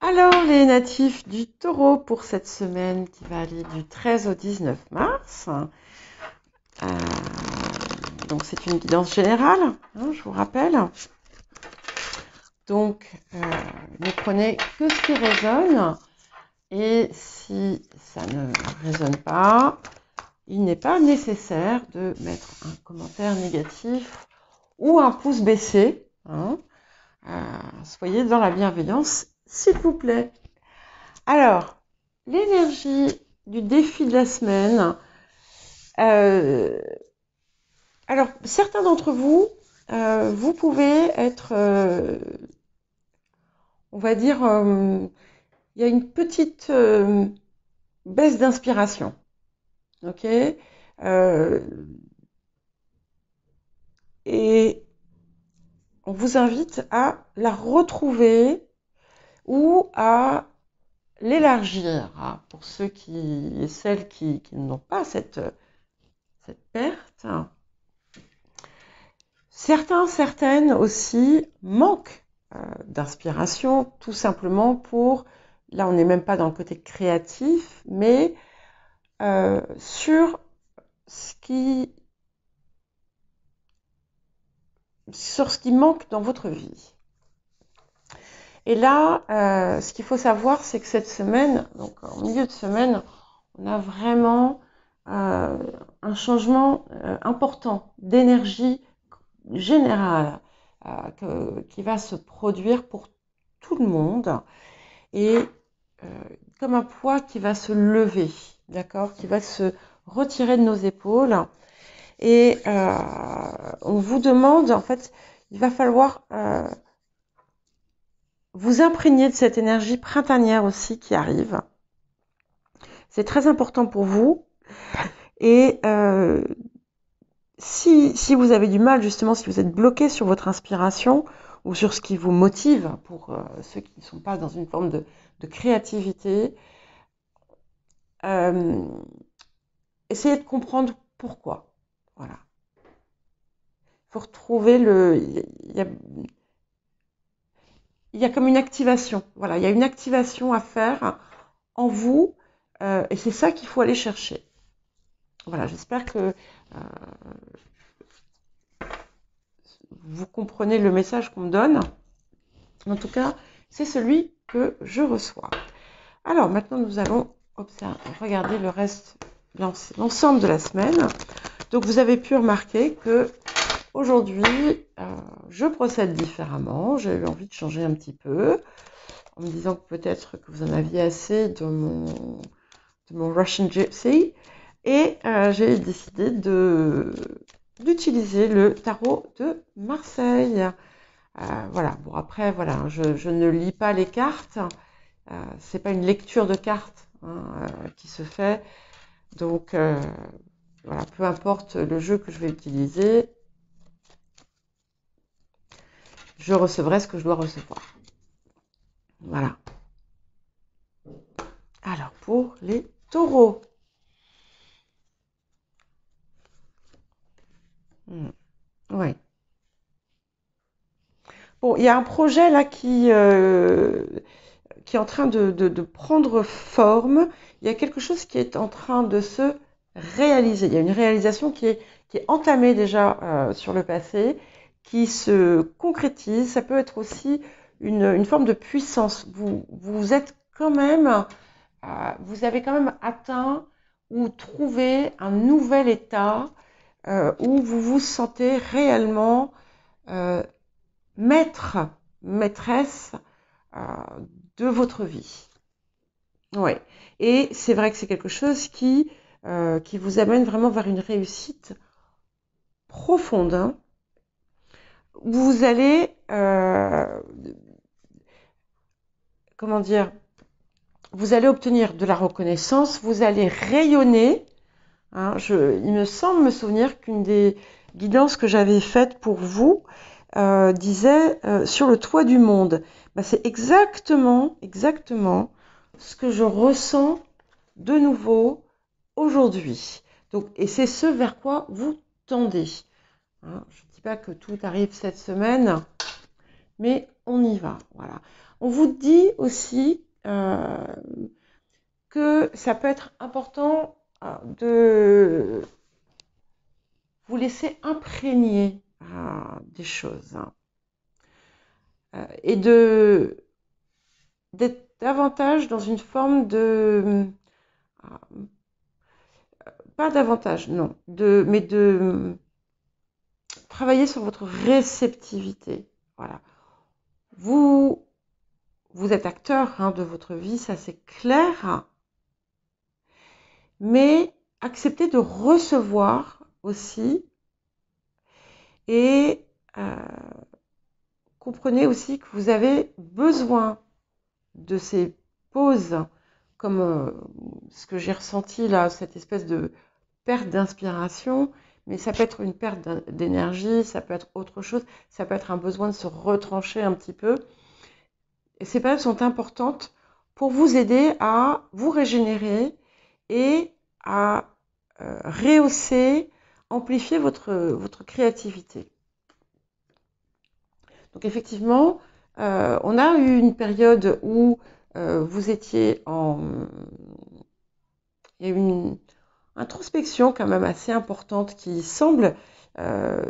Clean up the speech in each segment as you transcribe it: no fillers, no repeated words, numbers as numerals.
Alors, les natifs du Taureau pour cette semaine qui va aller du 13 au 19 mars. Euh, donc, c'est une guidance générale, hein, je vous rappelle. Donc, ne prenez que ce qui résonne. Et si ça ne résonne pas, il n'est pas nécessaire de mettre un commentaire négatif ou un pouce baissé. Hein. Soyez dans la bienveillance, s'il vous plaît. Alors, l'énergie du défi de la semaine. Alors, certains d'entre vous, vous pouvez être, on va dire, il y a une petite baisse d'inspiration. Ok. Et on vous invite à la retrouver ou à l'élargir, hein, pour ceux et celles qui n'ont pas cette perte. Certaines aussi manquent d'inspiration, tout simplement là on n'est même pas dans le côté créatif, mais sur ce qui manque dans votre vie. Et là, ce qu'il faut savoir, c'est que cette semaine, donc en milieu de semaine, on a vraiment un changement important d'énergie générale qui va se produire pour tout le monde et comme un poids qui va se lever, d'accord, qui va se retirer de nos épaules. Et on vous demande, en fait, il va falloir vous imprégner de cette énergie printanière aussi qui arrive. C'est très important pour vous. Et si vous avez du mal, justement, si vous êtes bloqué sur votre inspiration ou sur ce qui vous motive, pour ceux qui ne sont pas dans une forme de créativité, essayez de comprendre pourquoi. Voilà. Il faut retrouver il y a comme une activation. Voilà, il y a une activation à faire en vous, et c'est ça qu'il faut aller chercher. Voilà, j'espère que vous comprenez le message qu'on me donne. En tout cas, c'est celui que je reçois. Alors, maintenant, nous allons regarder le reste, l'ensemble de la semaine. Donc, vous avez pu remarquer que aujourd'hui, je procède différemment. J'ai eu envie de changer un petit peu, en me disant que peut-être que vous en aviez assez de mon Russian Gypsy. Et j'ai décidé d'utiliser le tarot de Marseille. Voilà. Bon, après, voilà, je ne lis pas les cartes. C'est pas une lecture de cartes, hein, qui se fait. Donc, voilà, peu importe le jeu que je vais utiliser, je recevrai ce que je dois recevoir. Voilà. Alors, pour les taureaux. Ouais. Bon, il y a un projet là qui est en train de prendre forme. Il y a quelque chose qui est en train de se réaliser. Il y a une réalisation qui est entamée déjà sur le passé, qui se concrétise. Ça peut être aussi une forme de puissance. Vous êtes quand même, vous avez quand même atteint ou trouvé un nouvel état où vous vous sentez réellement maîtresse de votre vie. Ouais. Et c'est vrai que c'est quelque chose qui vous amène vraiment vers une réussite profonde. Hein. Vous allez, comment dire, vous allez obtenir de la reconnaissance, vous allez rayonner. Hein. Il me semble me souvenir qu'une des guidances que j'avais faites pour vous disait sur le toit du monde. Ben, c'est exactement ce que je ressens de nouveau aujourd'hui. Donc, et c'est ce vers quoi vous tendez. Hein, je ne dis pas que tout arrive cette semaine, mais on y va. Voilà. On vous dit aussi que ça peut être important de vous laisser imprégner des choses et d'être davantage dans une forme de pas davantage, non, mais de travailler sur votre réceptivité. Voilà. Vous êtes acteur de votre vie, ça c'est clair, mais acceptez de recevoir aussi et comprenez aussi que vous avez besoin de ces pauses, comme ce que j'ai ressenti là, cette espèce de perte d'inspiration, mais ça peut être une perte d'énergie, ça peut être autre chose, ça peut être un besoin de se retrancher un petit peu. Et ces périodes sont importantes pour vous aider à vous régénérer et à rehausser, amplifier votre créativité. Donc effectivement, on a eu une période où vous étiez il y a eu une introspection quand même assez importante qui semble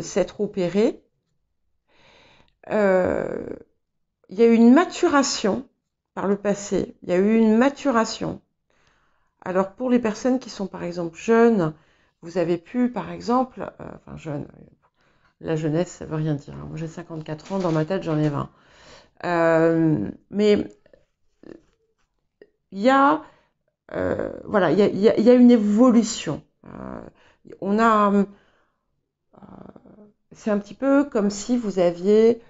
s'être opérée. Il y a eu une maturation par le passé. Il y a eu une maturation. Alors pour les personnes qui sont par exemple jeunes, vous avez pu par exemple, enfin jeune, la jeunesse ça veut rien dire. Moi j'ai 54 ans, dans ma tête j'en ai 20. Mais il y a voilà, il y a une évolution. On a, c'est un petit peu comme si vous aviez,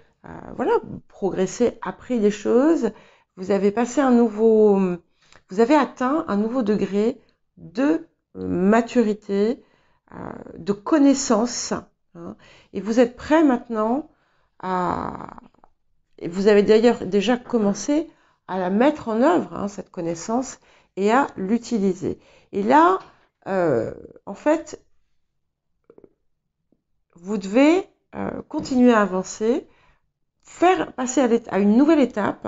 voilà, progressé, appris des choses. Vous avez passé vous avez atteint un nouveau degré de maturité, de connaissance, hein, et vous êtes prêt maintenant et vous avez d'ailleurs déjà commencé à la mettre en œuvre, cette connaissance, et à l'utiliser. Et là, en fait, vous devez continuer à avancer, faire passer à une nouvelle étape,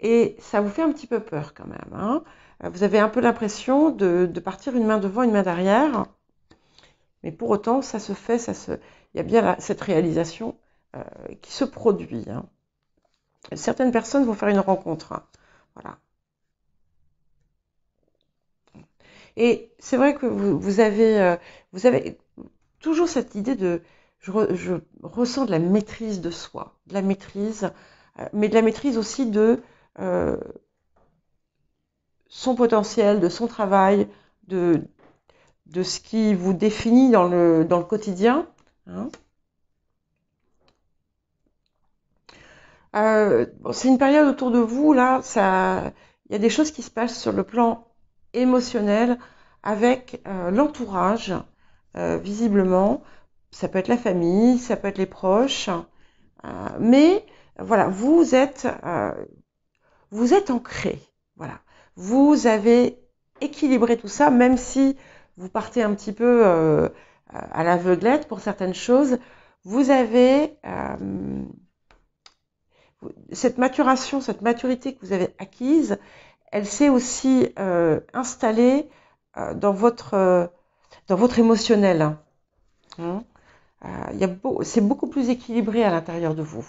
et ça vous fait un petit peu peur quand même. Vous avez un peu l'impression de partir une main devant, une main derrière, mais pour autant, ça se fait, il y a bien cette réalisation qui se produit. Certaines personnes vont faire une rencontre. Voilà. Et c'est vrai que vous avez toujours cette idée de... Je ressens de la maîtrise de soi, de la maîtrise, mais de la maîtrise aussi de son potentiel, de son travail, de ce qui vous définit dans le quotidien. C'est une période autour de vous, là, il y a des choses qui se passent sur le plan émotionnel avec l'entourage, visiblement. Ça peut être la famille, ça peut être les proches, mais voilà, vous êtes ancré, voilà. Vous avez équilibré tout ça, même si vous partez un petit peu à l'aveuglette pour certaines choses. Vous avez cette maturation, cette maturité que vous avez acquise, elle s'est aussi installée dans votre émotionnel. C'est beaucoup plus équilibré à l'intérieur de vous.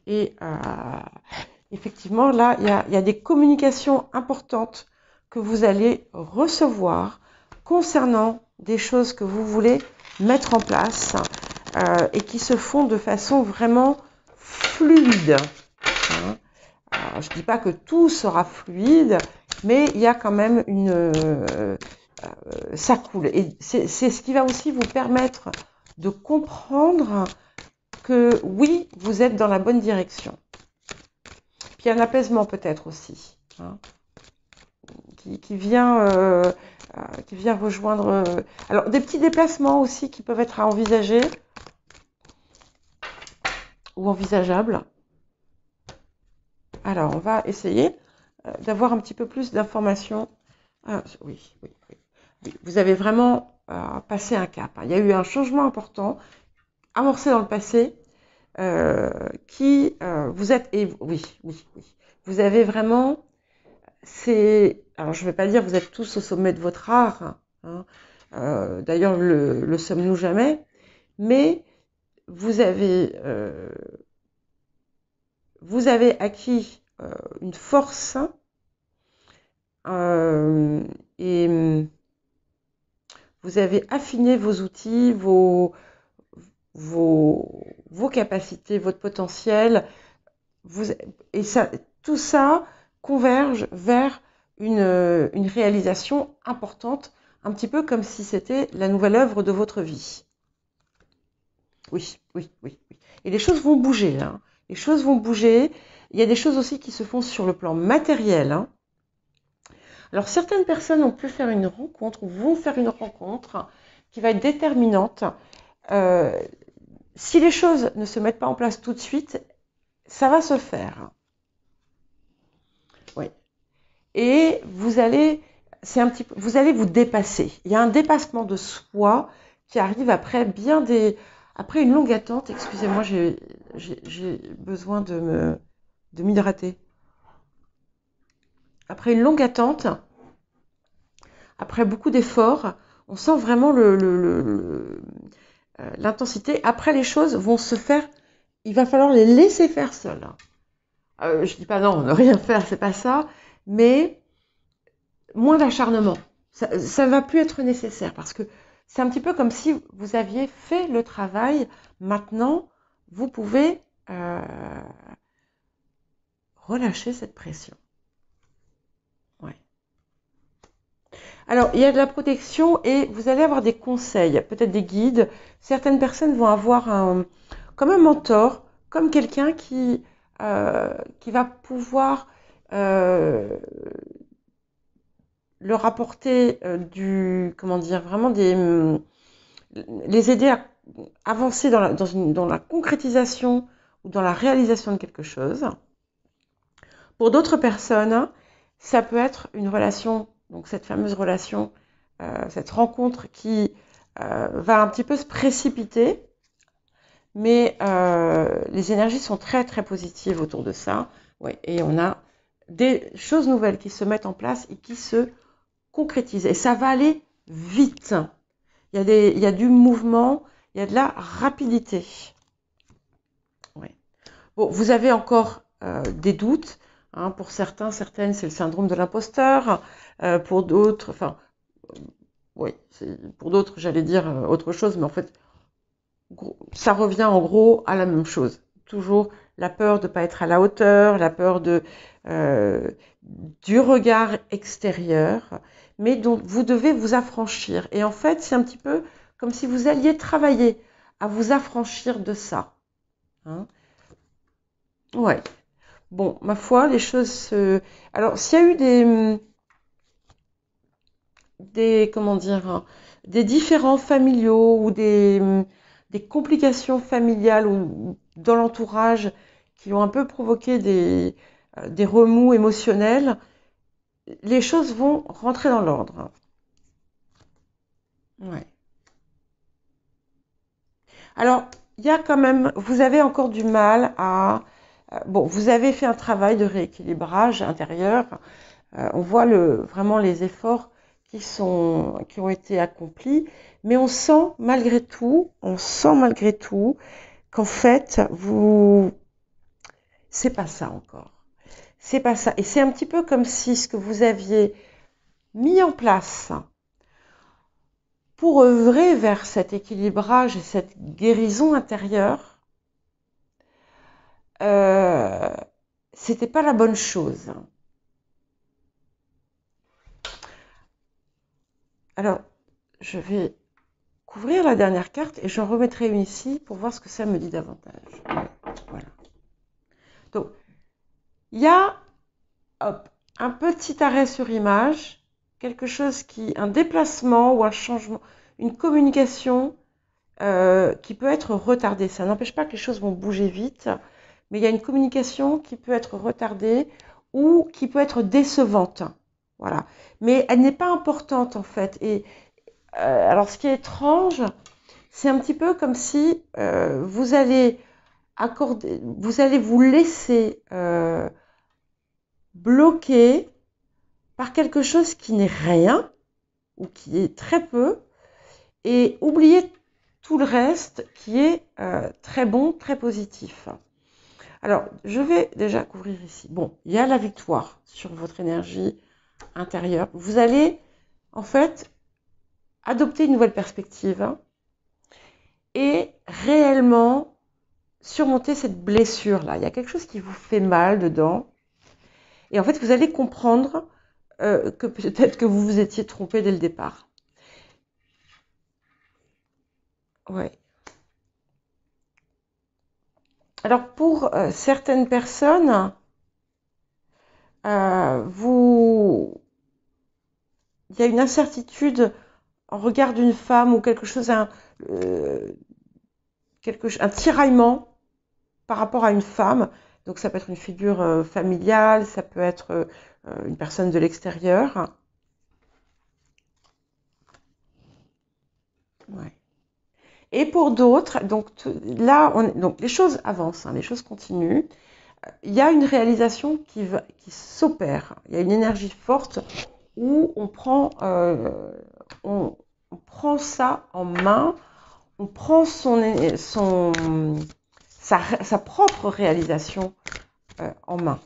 Et effectivement, là, il y a des communications importantes que vous allez recevoir concernant des choses que vous voulez mettre en place et qui se font de façon vraiment fluide. Je ne dis pas que tout sera fluide, mais il y a quand même ça coule. Et c'est ce qui va aussi vous permettre de comprendre que oui, vous êtes dans la bonne direction. Puis il y a un apaisement peut-être aussi, qui vient rejoindre... alors des petits déplacements aussi qui peuvent être à envisager ou envisageables. Alors on va essayer d'avoir un petit peu plus d'informations. Oui. Vous avez vraiment passé un cap. Il y a eu un changement important amorcé dans le passé, qui vous êtes, et oui, oui, oui, vous avez vraiment, alors je ne vais pas dire vous êtes tous au sommet de votre art, hein, d'ailleurs le sommes-nous jamais, mais vous avez acquis une force et vous avez affiné vos outils, vos capacités, votre potentiel, et ça, tout ça converge vers une réalisation importante, un petit peu comme si c'était la nouvelle œuvre de votre vie. Oui, oui, oui, oui. Et les choses vont bouger, là, hein. Les choses vont bouger. Il y a des choses aussi qui se font sur le plan matériel, hein. Alors, certaines personnes ont pu faire une rencontre, ou vont faire une rencontre qui va être déterminante. Si les choses ne se mettent pas en place tout de suite, ça va se faire. Oui. Et vous allez vous dépasser. Il y a un dépassement de soi qui arrive après après une longue attente. Excusez-moi, j'ai besoin de m'hydrater. Après une longue attente, après beaucoup d'efforts, on sent vraiment l'intensité. Après, les choses vont se faire. Il va falloir les laisser faire seules. Je dis pas non, ne rien faire, c'est pas ça, mais moins d'acharnement. Ça ne va plus être nécessaire parce que c'est un petit peu comme si vous aviez fait le travail. Maintenant, vous pouvez relâcher cette pression. Ouais. Alors, il y a de la protection et vous allez avoir des conseils, peut-être des guides. Certaines personnes vont avoir comme un mentor, comme quelqu'un qui va pouvoir leur apporter vraiment les aider à avancer dans la concrétisation ou dans la réalisation de quelque chose. Pour d'autres personnes, ça peut être une relation, donc cette fameuse relation, cette rencontre qui va un petit peu se précipiter, mais les énergies sont très très positives autour de ça. Ouais, et on a des choses nouvelles qui se mettent en place et qui se concrétisent. Et ça va aller vite. Il y a du mouvement, il y a de la rapidité. Ouais. Bon, vous avez encore des doutes. Hein, pour certaines, c'est le syndrome de l'imposteur. Pour d'autres, oui, pour d'autres, j'allais dire autre chose, mais en fait, ça revient en gros à la même chose. Toujours la peur de ne pas être à la hauteur, la peur du regard extérieur, mais dont vous devez vous affranchir. Et en fait, c'est un petit peu comme si vous alliez travailler à vous affranchir de ça. Hein. Ouais. Bon, ma foi, les choses se... Alors, s'il y a eu comment dire, hein, des différends familiaux ou des complications familiales ou dans l'entourage qui ont un peu provoqué des remous émotionnels, les choses vont rentrer dans l'ordre. Ouais. Alors, il y a quand même, vous avez encore du mal à... bon, vous avez fait un travail de rééquilibrage intérieur. On voit vraiment les efforts qui ont été accomplis, mais on sent malgré tout qu'en fait, c'est pas ça encore. C'est pas ça. Et c'est un petit peu comme si ce que vous aviez mis en place pour œuvrer vers cet équilibrage et cette guérison intérieure, c'était pas la bonne chose. Alors, je vais couvrir la dernière carte et j'en remettrai une ici pour voir ce que ça me dit davantage. Voilà. Donc, il y a un petit arrêt sur image, un déplacement ou un changement, une communication qui peut être retardée. Ça n'empêche pas que les choses vont bouger vite, mais il y a une communication qui peut être retardée ou qui peut être décevante. Voilà. Mais elle n'est pas importante en fait. Et alors, ce qui est étrange, C'est un petit peu comme si vous allez vous laisser bloquer par quelque chose qui n'est rien ou qui est très peu et oublier tout le reste qui est très bon, très positif. Alors, je vais déjà couvrir ici. Bon, il y a la victoire sur votre énergie intérieure. Vous allez, en fait, adopter une nouvelle perspective et réellement surmonter cette blessure-là. Il y a quelque chose qui vous fait mal dedans. Et en fait, vous allez comprendre que peut-être que vous vous étiez trompé dès le départ. Ouais. Alors, pour certaines personnes, il y a une incertitude en regard d'une femme ou quelque chose, un tiraillement par rapport à une femme. Donc ça peut être une figure familiale, ça peut être une personne de l'extérieur. Ouais. Et pour d'autres, donc là, donc les choses avancent, hein, les choses continuent. Il y a une réalisation qui s'opère. Il y a une énergie forte où on prend ça en main, on prend sa propre réalisation en main.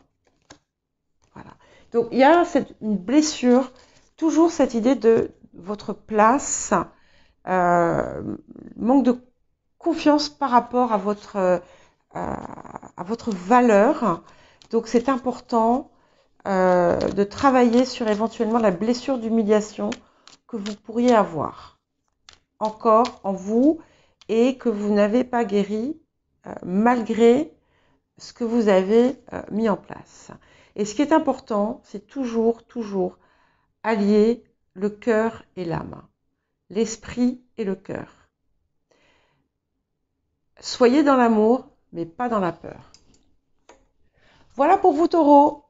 Voilà. Donc il y a une blessure, toujours cette idée de votre place, manque de confiance par rapport à votre valeur. Donc c'est important de travailler sur éventuellement la blessure d'humiliation que vous pourriez avoir encore en vous et que vous n'avez pas guéri malgré ce que vous avez mis en place. Et ce qui est important, c'est toujours allier le cœur et l'âme, l'esprit et le cœur. Soyez dans l'amour, mais pas dans la peur. Voilà pour vous, Taureau.